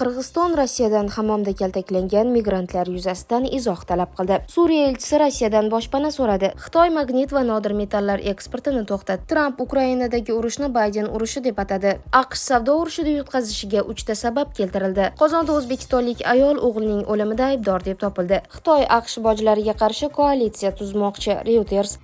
Qirg'iziston Rossiyadan hammomda kaltaklangan migrantlar yuzasidan izoh talab qildi. Suriya elchisi Rossiyadan boshpana so'radi. Xitoy magnit va nodir metallar eksportini to'xtatdi. Tramp Ukrainadagi urushni Bayden urushi deb atadi. AQSh savdo urushida yutqazishiga 3 ta sabab keltirildi. Qozonda o'zbekistonlik ayol o'g'lining o'limida aybdor deb topildi. Xitoy AQSh bojlariga qarshi koalitsiya tuzmoqchi. Reuters.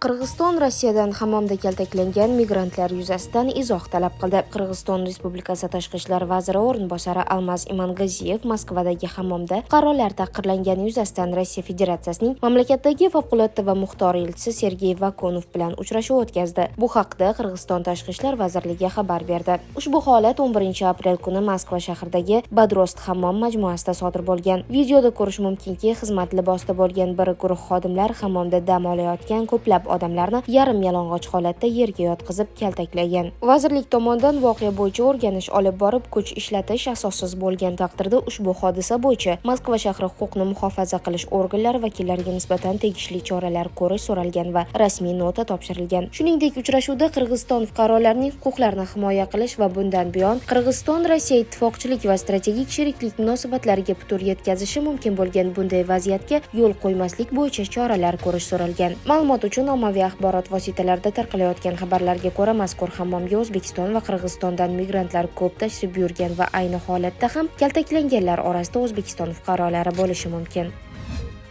Qirg'iziston Rossiyadan hammomda kaltaklangan migrantlar yuzasidan izoh talab qildi. Qirg'iziston Respublikasi Tashqi ishlar vaziri o'rinbosari Almaz Imangaziyev Moskvadagi hammomda fuqarolar tahqirlangani yuzasidan Rossiya Federatsiyasining mamlakatdagi favqulodda va muxtor elchisi Sergey Vakonov bilan uchrashuv o'tkazdi. Bu haqda Qirg'iziston Tashqi ishlar vazirligi xabar berdi. Ushbu holat 11-aprel kuni Moskva shahridagi Badrost hammom majmuasida sodir bo'lgan. Videoda ko'rish mumkinki, xizmat libosida bo'lgan bir guruh xodimlar hammomda dam olayotgan ko'plab odamlarni yarim yalang'och holatda yerga yotqizib kaltaklagan. Vazirlik tomonidan voqea bo'yicha o'rganish olib borib, kuch ishlatish asossiz bo'lgan taqdirda ushbu hodisa bo'yicha Moskva shahri huquqni muhofaza qilish organlari vakillariga nisbatan tegishli choralar ko'rish so'ralgan va rasmiy nota topshirilgan. Shuningdek, uchrashuvda Qirg'iziston fuqarolarining huquqlarini himoya qilish va bundan buyon Qirg'iziston-Rossiya ittifoqchilik va strategik sheriklik munosabatlariga putur yetkazishi mumkin bo'lgan bunday vaziyatga yo'l qo'ymaslik bo'yicha choralar ko'rish so'ralgan. Ma'lumot uchun ommaviy axborot vositalarida tarqalayotgan xabarlarga ko'ra, mazkur hammomga O'zbekiston va Qirg'izistondan migrantlar ko'p tashrif buyurgan va ayni holatda ham kaltaklanganlar orasida O'zbekiston fuqarolari bo'lishi mumkin.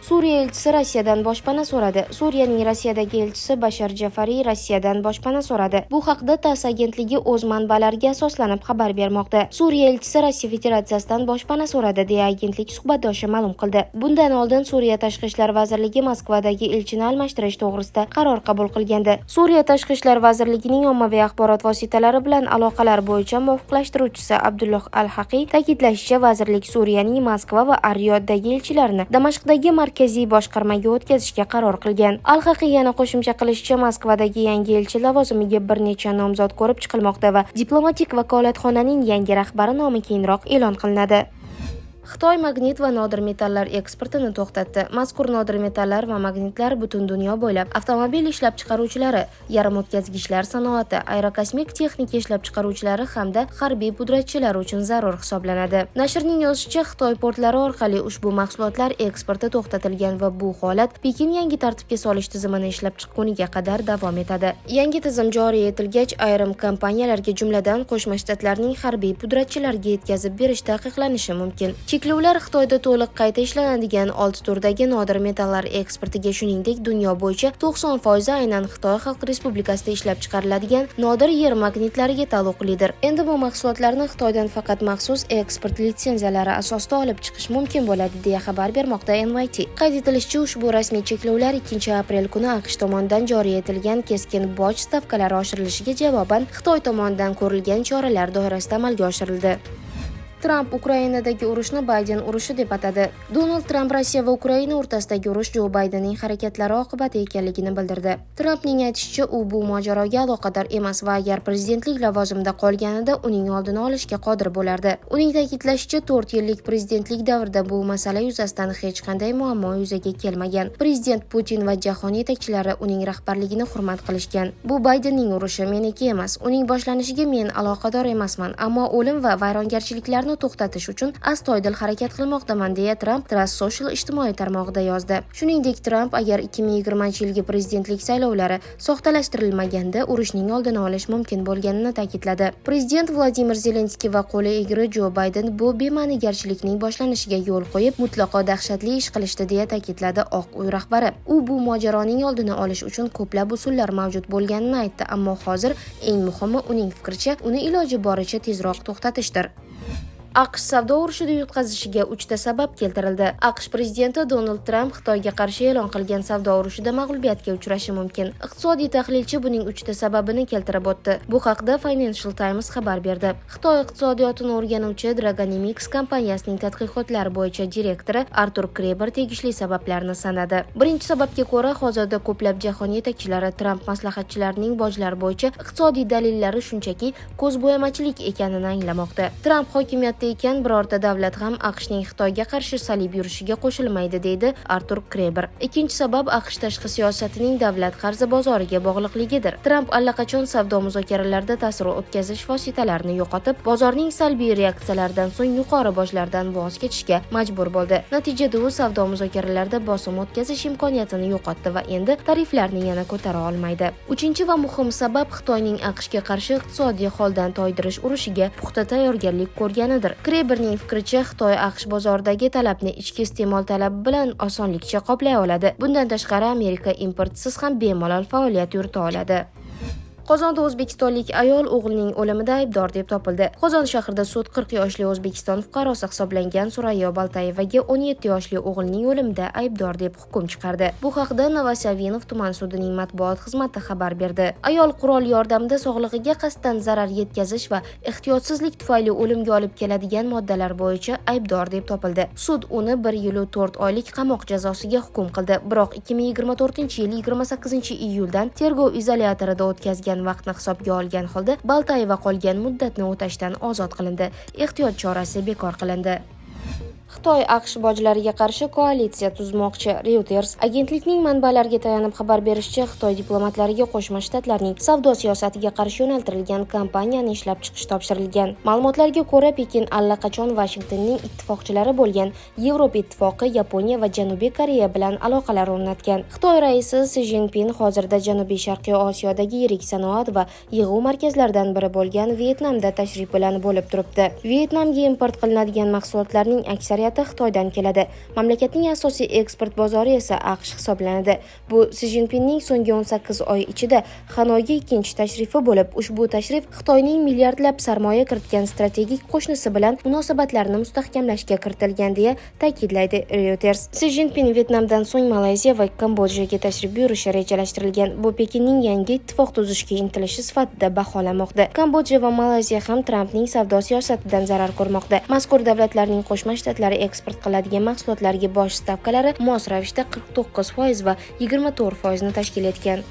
Suriya elchisi Rossiyadan boshpana so'radi. Suriyaning Rossiyadagi elchisi Bashar Jafariy Rossiyadan boshpana so'radi. Bu haqda TASS agentligi o'z manbalariga asoslanib xabar bermoqda. Suriya elchisi Rossiya Federatsiyasidan boshpana so'radi, deya agentlik suhbatdoshi ma'lum qildi. Bundan oldin Suriya Tashqi ishlar vazirligi Moskvadagi elchini almashtirish to'g'risida qaror qabul qilgandi. Suriya Tashqi ishlar vazirligining ommaviy axborot vositalari bilan aloqalar bo'yicha muvofiqlashtiruvchisi Abdulloh Al-Haqiy ta'kidlashicha, vazirlik Suriyaning Moskva va Ar-Riyoddagi elchilarini Damashqdagi markaziy boshqarmaga o'tkazishga qaror qilgan. Al-Haqiy yana qo'shimcha qilishicha, Moskvadagi yangi elchi lavozimiga bir necha nomzod ko'rib chiqilmoqda va diplomatik vakolatxonaning yangi rahbari nomi keyinroq e'lon qilinadi. Xitoy magnit va nodir metallar eksportini to'xtatdi. Mazkur nodir metallar va magnitlar butun dunyo bo'ylab avtomobil ishlab chiqaruvchilari, yarim o'tkazgichlar sanoati, aerokosmik texnika ishlab chiqaruvchilari hamda harbiy pudratchilar uchun zarur hisoblanadi. Nashrning yozishicha, Xitoy portlari orqali ushbu mahsulotlar eksporti to'xtatilgan va bu holat Pekin yangi tartibga solish tizimini ishlab chiqquniga qadar davom etadi. Yangi tizim joriy etilgach, ayrim kompaniyalarga, jumladan Qo'shma Shtatlarning harbiy pudratchilariga yetkazib berish taqiqlanishi mumkin. Cheklovlar Xitoyda to'liq qayta ishlanadigan 6 turdagi nodir metallar eksportiga, shuningdek, dunyo bo'yicha 90% aynan Xitoy Xalq Respublikasida ishlab chiqariladigan nodir yer magnitlariga taalluqlidir. Endi bu mahsulotlarni Xitoydan faqat maxsus eksport litsenziyalari asosida olib chiqish mumkin bo'ladi, deya xabar bermoqda NYT. Qayd etilishicha, ushbu rasmiy cheklovlar 2-aprel kuni AQSh tomonidan joriy etilgan keskin boj stavkalari oshirilishiga javoban Xitoy tomonidan ko'rilgan choralar doirasida amalga oshirildi. Tramp Ukrainadagi urushni Bayden urushi deb atadi. Donald Tramp Rossiya va Ukraina o'rtasidagi urush Jo Baydenning harakatlari oqibati ekanligini bildirdi. Trampning aytishicha, u bu mojaroga aloqador emas va agar prezidentlik lavozimida qolganida uning oldini olishga qodir bo'lardi. Uning ta'kidlashicha, 4 yillik prezidentlik davrida bu masala yuzasidan hech qanday muammo yuzaga kelmagan. Prezident Putin va jahon yetakchilari uning rahbarligini hurmat qilishgan. Bu Baydenning urushi, meniki emas. Uning boshlanishiga men aloqador emasman, ammo o'lim va vayrongarchiliklarni to'xtatish uchun astoydil harakat qilmoqdaman, deya Tramp Truth Social ijtimoiy tarmog'ida yozdi. Shuningdek, Tramp agar 2020-yilgi prezidentlik saylovlari soxtalashtirilmaganda urushning oldini olish mumkin bo'lganini ta'kidladi. Prezident Vladimir Zelenskiy va qo'li egri Jo Bayden bu bema'nigarchilikning boshlanishiga yo'l qo'yib, mutlaqo dahshatli ish qilishdi, deya ta'kidladi Oq uy rahbari. U bu mojaroning oldini olish uchun ko'plab usullar mavjud bo'lganini aytdi, ammo hozir eng muhimi, uning fikricha, uni iloji boricha tezroq to'xtatishdir. AQSh savdo urushida yutqazishiga 3 ta sabab keltirildi. AQSh prezidenti Donald Tramp Xitoyga qarshi e'lon qilgan savdo urushida mag'lubiyatga uchrashi mumkin. Iqtisodiy tahlilchi buning 3 ta sababini keltirib o'tdi. Bu haqda Financial Times xabar berdi. Xitoy iqtisodiyotini o'rganuvchi Dragonimics kompaniyasining tadqiqotlar bo'yicha direktori Artur Kreber tegishli sabablarni sanadi. Birinchi sababga ko'ra, hozirda ko'plab jahon yetakchilari Tramp maslahatchilarining bojlar bo'yicha iqtisodiy dalillari shunchaki ko'zbo'yamachilik ekanini anglamoqda. Tramp hokimiyatda vaqti ekan, birorta davlat ham AQShning Xitoyga qarshi salib yurishiga qo'shilmaydi, deydi Artur Kreber. Ikkinchi sabab AQSh tashqi siyosatining davlat qarzi bozoriga bog'liqligidir. Tramp allaqachon savdo muzokaralarida ta'sir o'tkazish vositalarini yo'qotib, bozorning salbiy reaksiyalaridan so'ng yuqori bojlardan voz kechishga majbur bo'ldi. Natijada u savdo muzokaralarida bosim o'tkazish imkoniyatini yo'qotdi va endi tariflarni yana ko'tara olmaydi. Uchinchi va muhim sabab Xitoyning AQShga qarshi iqtisodiy holdan toydirish urushiga puxta tayyorgarlik ko'rganidir. Kreberning fikricha, Xitoy AQSh bozoridagi talabni ichki iste'mol talabi bilan osonlikcha qoplay oladi. Bundan tashqari, Amerika importisiz ham bemalol faoliyat yurita oladi. Qozonda o'zbekistonlik ayol o'g'lining o'limida aybdor deb topildi. Qozon shahrida sud 40 yoshli O'zbekiston fuqarosi hisoblangan Surayyo Baltayevaga 17 yoshli o'g'lining o'limida aybdor deb hukm chiqardi. Bu haqda Novosavinov tuman sudining matbuot xizmati xabar berdi. Ayol qurol yordamida sog'lig'iga qasddan zarar yetkazish va ehtiyotsizlik tufayli o'limga olib keladigan moddalar bo'yicha aybdor deb topildi. Sud uni 1 yil 4 oylik qamoq jazosiga hukm qildi. Biroq 2024-yil 28-iyuldan tergov izolyatorida o'tkazgan vaqtni hisobga olgan holda Baltayeva qolgan muddatni o'tashdan ozod qilindi. Ehtiyot chorasi bekor qilindi. Xitoy AQSh bojlariga qarshi koalitsiya tuzmoqchi. Reuters agentlikning manbalariga tayanib xabar berishicha, Xitoy diplomatlariga Qo'shma Shtatlarning savdo siyosatiga qarshi yo'naltirilgan kampaniyani ishlab chiqish topshirilgan. Ma'lumotlarga ko'ra, Pekin allaqachon Vashingtonning ittifoqchilari bo'lgan Yevropa Ittifoqi, Yaponiya va Janubiy Koreya bilan aloqalar o'rnatgan. Xitoy raisi Si Jinpin hozirda Janubiy Sharqiy Osiyodagi yirik sanoat va yig'uv markazlaridan biri bo'lgan Vyetnamda tashrif bilan bo'lib turibdi. Vyetnamga import qilinadigan mahsulotlarning aksariyati Xitoydan keladi. Mamlakatning asosiy eksport bozori esa AQSh hisoblanadi. Bu Si Jinpinning so'nggi 18 oy ichida Xanoyga ikkinchi tashrifi bo'lib, ushbu tashrif Xitoyning milliardlab sarmoya kiritgan strategik qo'shnisi bilan munosabatlarni mustahkamlashga kiritilgan deya ta'kidlaydi Reuters. Si Jinpin Vyetnamdan so'ng Malayziya va Kambodjaga tashrif buyurishi rejalashtirilgan. Bu Pekinning yangi ittifoq tuzishga intilishi sifatida baholanmoqda. Kambodja va Malayziya ham Trampning savdo siyosatidan zarar ko'rmoqda. Mazkur davlatlarning Qo'shma Shtatlar eksport qiladigan mahsulotlarga boj stavkalari mos ravishda 49% va 24% tashkil etgan.